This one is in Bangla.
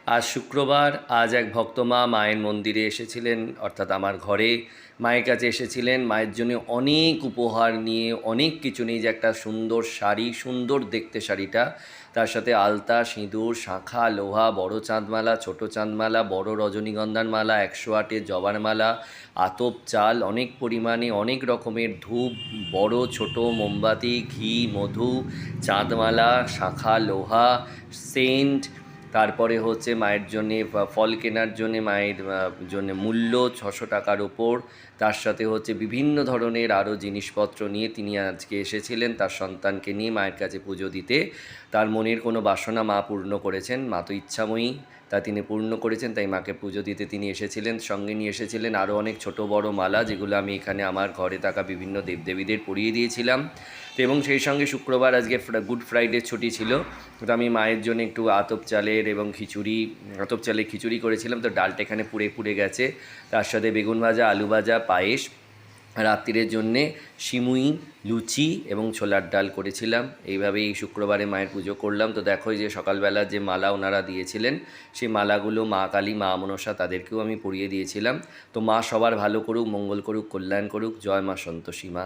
আজ শুক্রবার। আজ এক ভক্ত মা মায়ের মন্দিরে এসেছিলেন, অর্থাৎ আমার ঘরে মায়ের কাছে এসেছিলেন। মায়ের জন্য অনেক উপহার নিয়ে, অনেক কিছু নিয়ে, যে একটা সুন্দর শাড়ি, সুন্দর দেখতে শাড়িটা, তার সাথে আলতা, সিঁদুর, শাঁখা, লোহা, বড় চাঁদমালা, ছোট চাঁদমালা, বড় রজনীগন্ধার মালা, 108-এর জবার মালা, আতপ চাল, অনেক পরিমাণে অনেক রকমের ধূপ, বড় ছোট মোমবাতি, ঘি, মধু, চাঁদমালা, শাঁখা, লোহা, সেন্ট। তারপরে হচ্ছে মায়ের জন্যে ফল কেনার জন্যে, মায়ের জন্যে মূল্য 600 টাকার ওপর। তার সাথে হচ্ছে বিভিন্ন ধরনের আরও জিনিসপত্র নিয়ে তিনি আজকে এসেছিলেন তার সন্তানকে নিয়ে মায়ের কাছে পুজো দিতে। তার মনের কোনো বাসনা মা পূর্ণ করেছেন, মা তো ইচ্ছাময়ী, তা তিনি পূর্ণ করেছেন, তাই মাকে পুজো দিতে তিনি এসেছিলেন। সঙ্গে নিয়ে এসেছিলেন আরও অনেক ছোট বড় মালা, যেগুলো আমি এখানে আমার ঘরে থাকা বিভিন্ন দেবদেবীদের পরিয়ে দিয়েছিলাম। তো এবং সেই সঙ্গে শুক্রবার আজকে গুড ফ্রাইডে ছুটি ছিল, তো আমি মায়ের জন্য একটু আতপ চালের এবং খিচুড়ি, আতপ চালের খিচুড়ি করেছিলাম। তো ডালটা এখানে পুড়ে পুড়ে গেছে, তার সাথে বেগুন ভাজা, আলু ভাজা, পায়েস। রাত্রিরের জন্যে সিমুই, লুচি এবং ছোলার ডাল করেছিলাম। এইভাবেই এই শুক্রবারে মায়ের পুজো করলাম। তো দেখো, যে সকালবেলা যে মালা ওনারা দিয়েছিলেন, সেই মালাগুলো মা কালী, মা মনসা, তাদেরকেও আমি পরিয়ে দিয়েছিলাম। তো মা সবার ভালো করুক, মঙ্গল করুক, কল্যাণ করুক। জয় মা সন্তোষী মা।